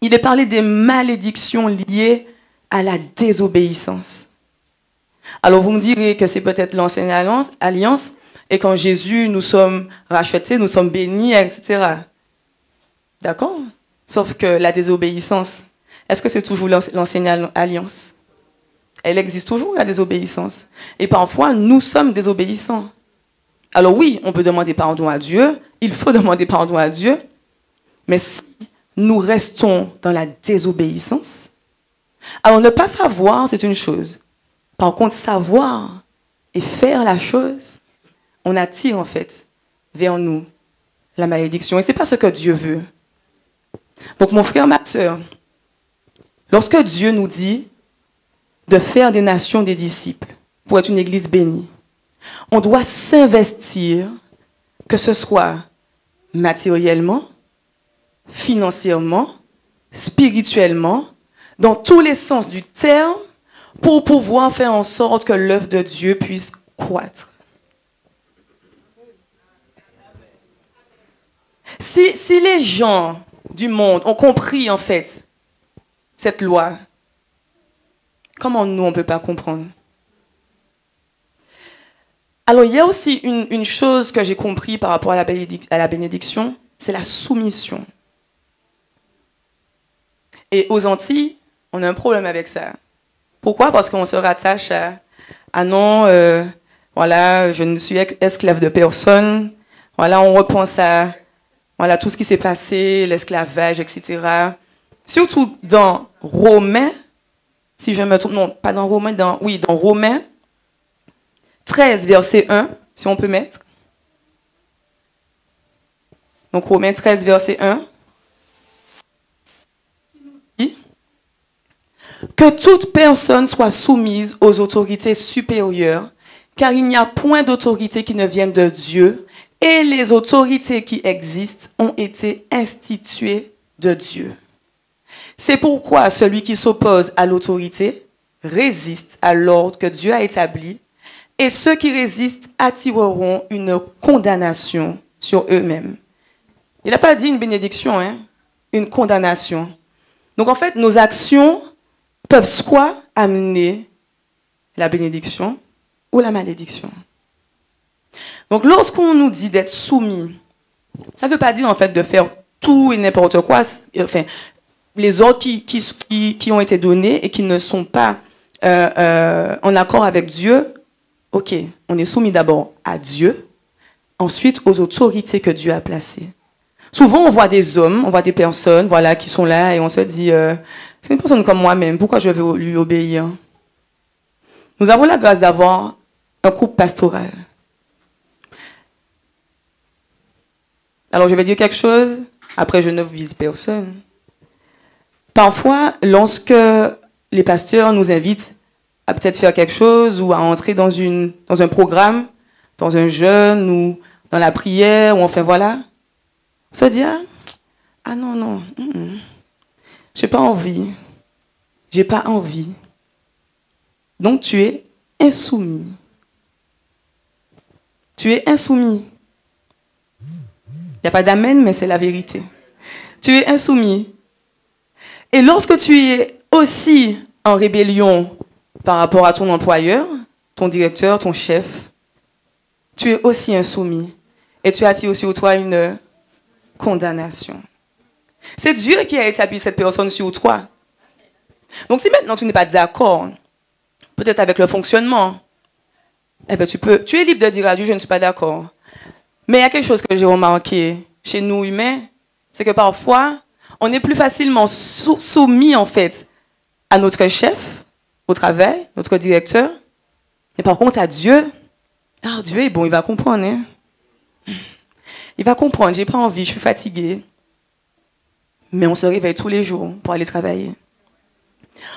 il est parlé des malédictions liées à la désobéissance. Alors vous me direz que c'est peut-être l'ancienne alliance, et qu'en Jésus, nous sommes rachetés, nous sommes bénis, etc. D'accord? Sauf que la désobéissance, est-ce que c'est toujours l'ancienne alliance? Elle existe toujours, la désobéissance. Et parfois, nous sommes désobéissants. Alors oui, on peut demander pardon à Dieu, il faut demander pardon à Dieu, mais si nous restons dans la désobéissance, alors ne pas savoir, c'est une chose. Par contre, savoir et faire la chose, on attire en fait vers nous la malédiction. Et ce n'est pas ce que Dieu veut. Donc mon frère, ma soeur, lorsque Dieu nous dit de faire des nations des disciples pour être une église bénie, on doit s'investir, que ce soit matériellement, financièrement, spirituellement, dans tous les sens du terme, pour pouvoir faire en sorte que l'œuvre de Dieu puisse croître. Si les gens du monde ont compris en fait cette loi, comment nous, on ne peut pas comprendre? Alors, il y a aussi une chose que j'ai compris par rapport à la bénédiction, c'est la soumission. Et aux Antilles, on a un problème avec ça. Pourquoi? Parce qu'on se rattache à non, voilà, je ne suis esclave de personne. Voilà, on repense à voilà, tout ce qui s'est passé, l'esclavage, etc. Surtout dans Romains, si je me trompe, non, pas dans Romains, dans Romains 13, verset 1, si on peut mettre. Donc, Romains 13, verset 1. Que toute personne soit soumise aux autorités supérieures, car il n'y a point d'autorité qui ne vienne de Dieu, et les autorités qui existent ont été instituées de Dieu. C'est pourquoi celui qui s'oppose à l'autorité résiste à l'ordre que Dieu a établi, et ceux qui résistent attireront une condamnation sur eux-mêmes. Il n'a pas dit une bénédiction, hein? une condamnation. Donc en fait, nos actions peuvent soit amener la bénédiction ou la malédiction. Donc lorsqu'on nous dit d'être soumis, ça ne veut pas dire en fait de faire tout et n'importe quoi. Enfin, les ordres qui ont été donnés et qui ne sont pas en accord avec Dieu, ok, on est soumis d'abord à Dieu, ensuite aux autorités que Dieu a placées. Souvent, on voit des hommes, on voit des personnes, voilà, qui sont là et on se dit, c'est une personne comme moi-même, pourquoi je vais lui obéir? Nous avons la grâce d'avoir un couple pastoral. Alors, je vais dire quelque chose, après je ne vise personne. Parfois, lorsque les pasteurs nous invitent à peut-être faire quelque chose ou à entrer dans un programme, dans un jeûne ou dans la prière, ou enfin voilà, se dire, ah non, j'ai pas envie. J'ai pas envie. Donc tu es insoumis. Tu es insoumis. Il n'y a pas d'amen, mais c'est la vérité. Tu es insoumis. Et lorsque tu es aussi en rébellion par rapport à ton employeur, ton directeur, ton chef, tu es aussi insoumis. Et tu attires sur toi une condamnation. C'est Dieu qui a établi cette personne sur toi. Donc si maintenant tu n'es pas d'accord, peut-être avec le fonctionnement, eh bien tu es libre de dire à Dieu, je ne suis pas d'accord. Mais il y a quelque chose que j'ai remarqué chez nous humains, c'est que parfois, on est plus facilement soumis en fait à notre chef au travail, notre directeur, mais par contre à Dieu, Dieu est bon, il va comprendre. Hein? Il va comprendre, j'ai pas envie, je suis fatiguée. Mais on se réveille tous les jours pour aller travailler.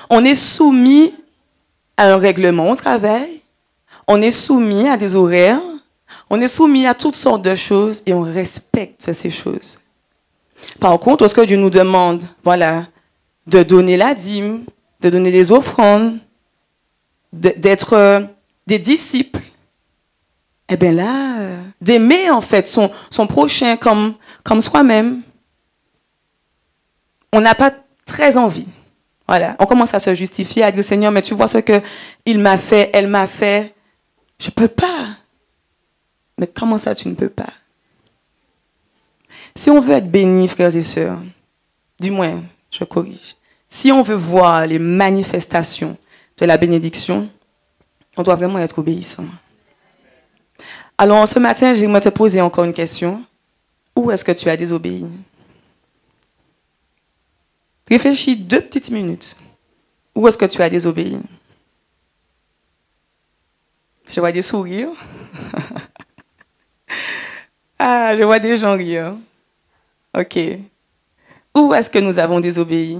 On est soumis à un règlement au travail, on est soumis à des horaires, on est soumis à toutes sortes de choses et on respecte ces choses. Par contre, lorsque Dieu nous demande, voilà, de donner la dîme, de donner des offrandes, d'être des disciples, eh bien là, d'aimer en fait son prochain comme soi-même, on n'a pas très envie. Voilà, on commence à se justifier, à dire Seigneur, mais tu vois ce qu'il m'a fait, elle m'a fait, je peux pas. Mais comment ça, tu ne peux pas? Si on veut être béni, frères et sœurs, du moins, je corrige, si on veut voir les manifestations de la bénédiction, on doit vraiment être obéissant. Alors, ce matin, j'aimerais te poser encore une question. Où est-ce que tu as désobéi? Réfléchis 2 petites minutes. Où est-ce que tu as désobéi? Je vois des sourires. Ah, je vois des gens rire. Ok. Où est-ce que nous avons désobéi?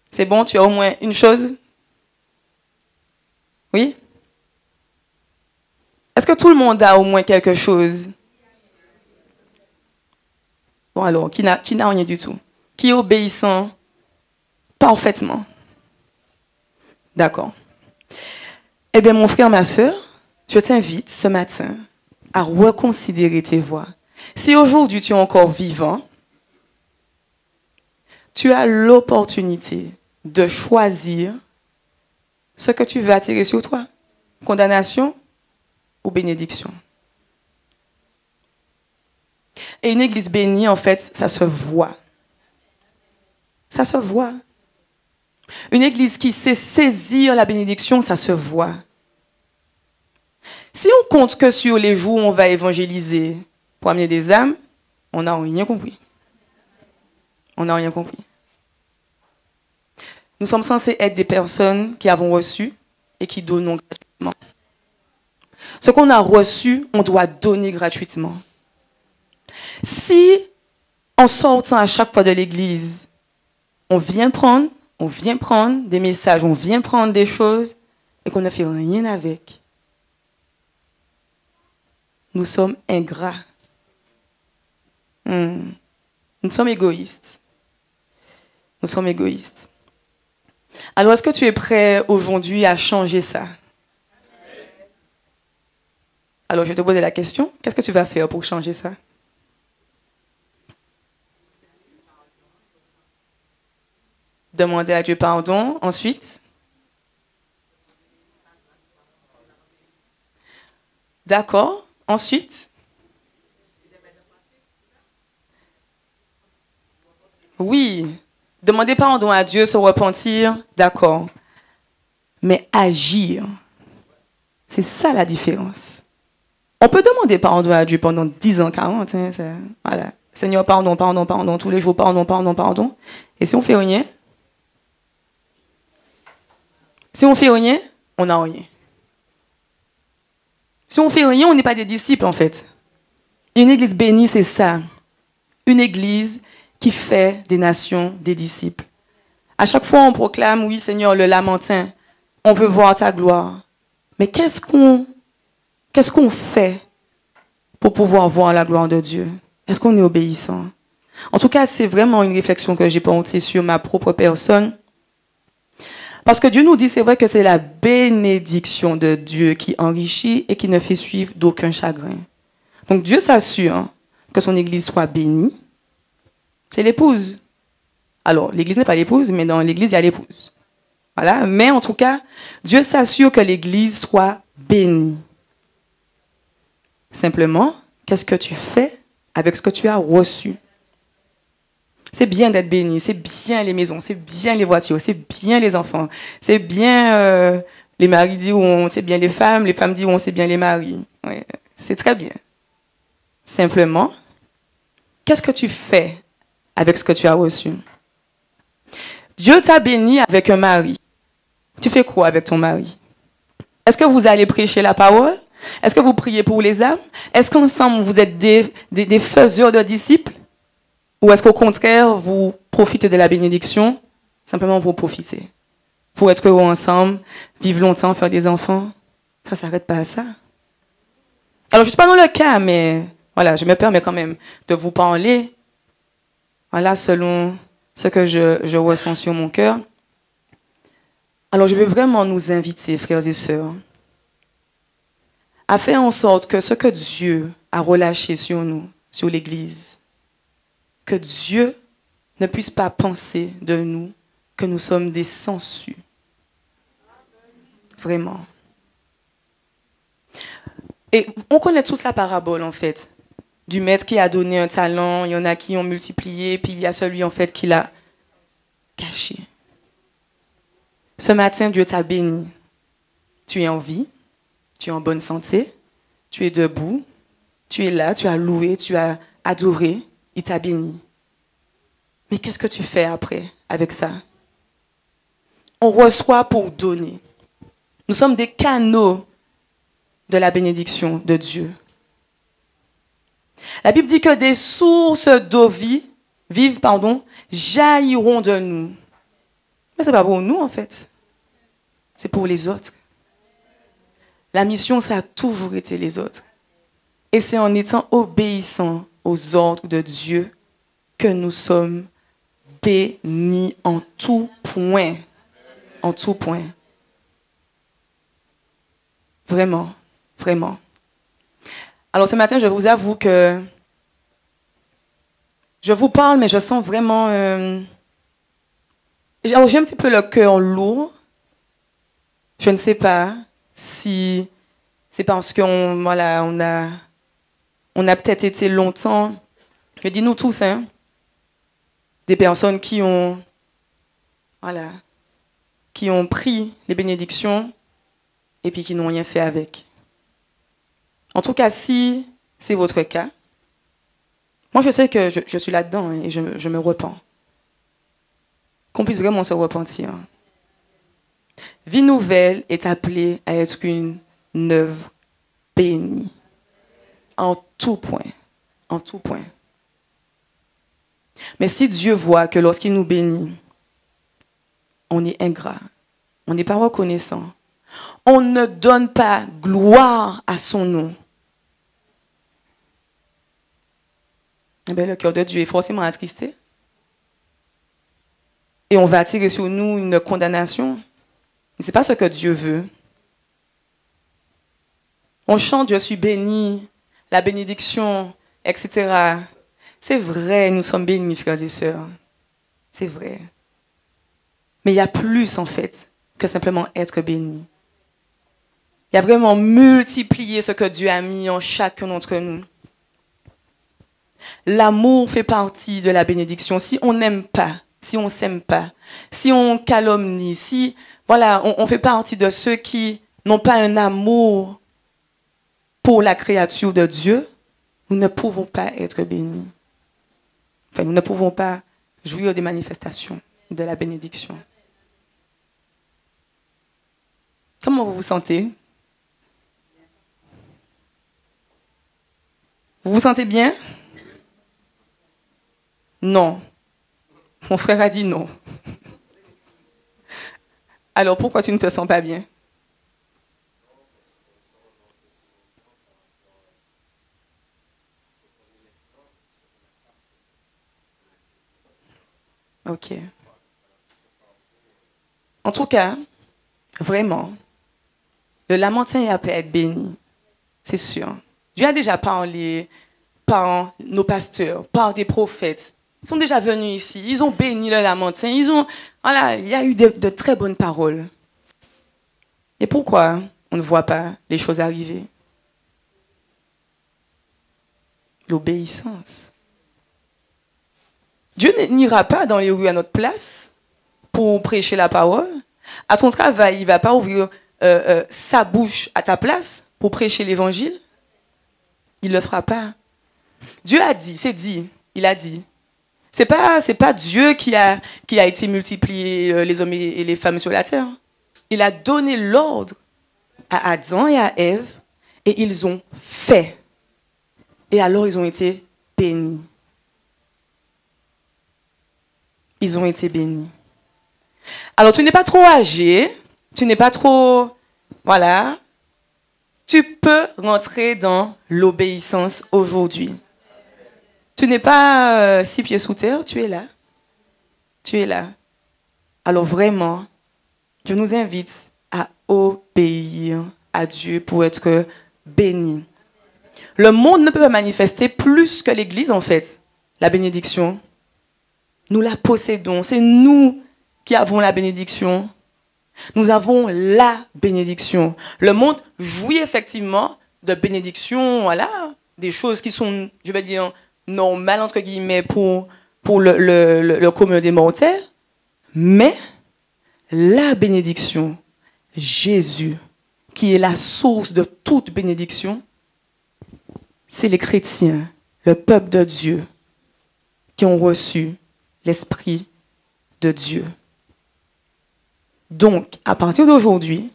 C'est bon, tu as au moins une chose? Oui? Est-ce que tout le monde a au moins quelque chose? Bon alors, qui n'a rien du tout? Qui est obéissant parfaitement? D'accord. Eh bien, mon frère, ma soeur, je t'invite ce matin à reconsidérer tes voies. Si aujourd'hui tu es encore vivant, tu as l'opportunité de choisir ce que tu veux attirer sur toi. Condamnation ou bénédiction. Et une église bénie, en fait, ça se voit. Ça se voit. Une église qui sait saisir la bénédiction, ça se voit. Si on compte que sur les jours où on va évangéliser pour amener des âmes, on n'a rien compris. On n'a rien compris. Nous sommes censés être des personnes qui avons reçu et qui donnons gratuitement. Ce qu'on a reçu, on doit donner gratuitement. Si, en sortant à chaque fois de l'église, on vient prendre des messages, on vient prendre des choses et qu'on ne fait rien avec, nous sommes ingrats. Nous sommes égoïstes. Nous sommes égoïstes. Alors, est-ce que tu es prêt aujourd'hui à changer ça? Alors, je vais te poser la question. Qu'est-ce que tu vas faire pour changer ça? Demander à Dieu pardon. Ensuite, d'accord. Ensuite, oui. Demander pardon à Dieu, se repentir, d'accord. Mais agir, c'est ça la différence. On peut demander pardon à Dieu pendant 10 ans, 40. Hein, voilà. Seigneur, pardon, pardon, pardon, tous les jours, pardon, pardon, pardon. Et si on fait rien, on n'a rien. Si on fait rien, on n'est pas des disciples, en fait. Une église bénie, c'est ça. Une église qui fait des nations des disciples. À chaque fois, on proclame, oui, Seigneur, le lamentin, on veut voir ta gloire. Mais qu'est-ce qu'on fait pour pouvoir voir la gloire de Dieu? Est-ce qu'on est obéissant? En tout cas, c'est vraiment une réflexion que j'ai portée sur ma propre personne. Parce que Dieu nous dit, c'est vrai que c'est la bénédiction de Dieu qui enrichit et qui ne fait suivre d'aucun chagrin. Donc Dieu s'assure que son église soit bénie. C'est l'épouse. Alors, l'église n'est pas l'épouse, mais dans l'église, il y a l'épouse. Voilà. Mais en tout cas, Dieu s'assure que l'église soit bénie. Simplement, qu'est-ce que tu fais avec ce que tu as reçu? C'est bien d'être béni, c'est bien les maisons, c'est bien les voitures, c'est bien les enfants, c'est bien les maris diront, c'est bien les femmes diront, c'est bien les maris. Ouais, c'est très bien. Simplement, qu'est-ce que tu fais avec ce que tu as reçu? Dieu t'a béni avec un mari. Tu fais quoi avec ton mari? Est-ce que vous allez prêcher la parole? Est-ce que vous priez pour les âmes? Est-ce qu'ensemble, vous êtes des faiseurs de disciples? Ou est-ce qu'au contraire, vous profitez de la bénédiction simplement pour profiter? Pour être heureux ensemble, vivre longtemps, faire des enfants? Ça ne s'arrête pas à ça. Alors, je ne suis pas dans le cas, mais voilà, je me permets quand même de vous parler, voilà, selon ce que je ressens sur mon cœur. Alors, je veux vraiment nous inviter, frères et sœurs, à faire en sorte que ce que Dieu a relâché sur nous, sur l'Église, que Dieu ne puisse pas penser de nous que nous sommes des sangsues. Vraiment. Et on connaît tous la parabole, en fait, du maître qui a donné un talent, il y en a qui ont multiplié, puis il y a celui, en fait, qui l'a caché. Ce matin, Dieu t'a béni. Tu es en vie, tu es en bonne santé, tu es debout, tu es là, tu as loué, tu as adoré, il t'a béni. Mais qu'est-ce que tu fais après avec ça? On reçoit pour donner. Nous sommes des canaux de la bénédiction de Dieu. La Bible dit que des sources d'eau vive, jailliront de nous. Mais ce n'est pas pour nous, en fait. C'est pour les autres. La mission, ça a toujours été les autres. Et c'est en étant obéissants aux ordres de Dieu que nous sommes bénis en tout point. En tout point. Vraiment, vraiment. Alors ce matin, je vous avoue que je vous parle, mais je sens vraiment... j'ai un petit peu le cœur lourd. Je ne sais pas si c'est parce qu'on on a peut-être été longtemps, je dis nous tous, hein, des personnes qui ont pris les bénédictions et puis qui n'ont rien fait avec. En tout cas, si c'est votre cas, moi je sais que je suis là-dedans et je me repens. Qu'on puisse vraiment se repentir. Vie Nouvelle est appelée à être une œuvre bénie. En tout point. En tout point. Mais si Dieu voit que lorsqu'il nous bénit, on est ingrat, on n'est pas reconnaissant, on ne donne pas gloire à son nom, eh bien, le cœur de Dieu est forcément attristé. Et on va attirer sur nous une condamnation. Ce n'est pas ce que Dieu veut. On chante, je suis béni, la bénédiction, etc. C'est vrai, nous sommes bénis, frères et sœurs. C'est vrai. Mais il y a plus, en fait, que simplement être béni. Il y a vraiment multiplié ce que Dieu a mis en chacun d'entre nous. L'amour fait partie de la bénédiction. Si on n'aime pas, si on ne s'aime pas, si on calomnie, si voilà, on fait partie de ceux qui n'ont pas un amour pour la créature de Dieu, nous ne pouvons pas être bénis. Enfin, nous ne pouvons pas jouir des manifestations de la bénédiction. Comment vous vous sentez? Vous vous sentez bien? Non. Mon frère a dit non. Alors pourquoi tu ne te sens pas bien? Ok. En tout cas, vraiment, le Lamentin est appelé à être béni. C'est sûr. Dieu a déjà parlé par nos pasteurs, par des prophètes. Ils sont déjà venus ici. Ils ont béni le Lamentin. Voilà, il y a eu de très bonnes paroles. Et pourquoi on ne voit pas les choses arriver? L'obéissance. Dieu n'ira pas dans les rues à notre place pour prêcher la parole. À ton travail, il ne va pas ouvrir sa bouche à ta place pour prêcher l'évangile. Il ne le fera pas. Dieu a dit, c'est dit, il a dit. C'est pas Dieu qui a été multiplié les hommes et les femmes sur la terre. Il a donné l'ordre à Adam et à Ève et ils ont fait. Et alors ils ont été bénis. Ils ont été bénis. Alors tu n'es pas trop âgé, tu n'es pas trop... Voilà. Tu peux rentrer dans l'obéissance aujourd'hui. Tu n'es pas 6 pieds sous terre, tu es là. Tu es là. Alors vraiment, je nous invite à obéir à Dieu pour être béni. Le monde ne peut pas manifester plus que l'Église, en fait, la bénédiction. Nous la possédons. C'est nous qui avons la bénédiction. Nous avons la bénédiction. Le monde jouit effectivement de bénédiction, voilà, des choses qui sont, je vais dire, normales, entre guillemets, pour le commun des mortels. Mais la bénédiction, Jésus, qui est la source de toute bénédiction, c'est les chrétiens, le peuple de Dieu, qui ont reçu l'Esprit de Dieu. Donc, à partir d'aujourd'hui,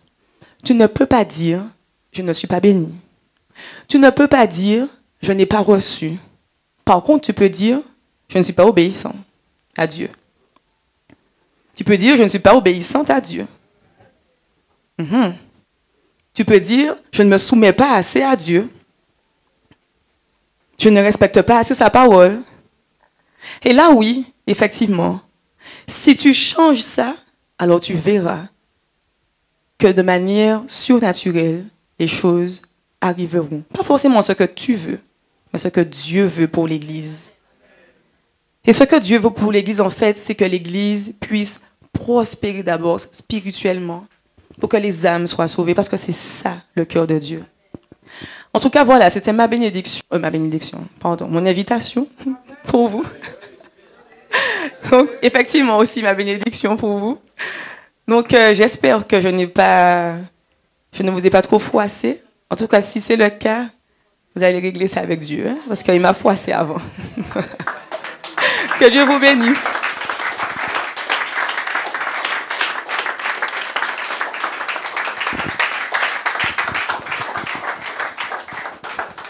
tu ne peux pas dire « je ne suis pas béni ». Tu ne peux pas dire « je n'ai pas reçu ». Par contre, tu peux dire « je ne suis pas obéissant à Dieu ». Tu peux dire « je ne suis pas obéissante à Dieu ». Tu peux dire « je ne me soumets pas assez à Dieu ». Je ne respecte pas assez sa parole. Et là, oui, effectivement, si tu changes ça, alors tu verras que de manière surnaturelle, les choses arriveront. Pas forcément ce que tu veux, mais ce que Dieu veut pour l'Église. Et ce que Dieu veut pour l'Église, en fait, c'est que l'Église puisse prospérer d'abord spirituellement pour que les âmes soient sauvées, parce que c'est ça le cœur de Dieu. En tout cas, voilà, c'était mon invitation pour vous. Donc, effectivement, aussi ma bénédiction pour vous. Donc, j'espère que je ne vous ai pas trop froissé. En tout cas, si c'est le cas, vous allez régler ça avec Dieu, hein, parce qu'il m'a froissé avant. Que Dieu vous bénisse.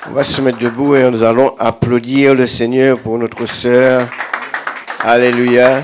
On va se mettre debout et nous allons applaudir le Seigneur pour notre sœur. Alléluia.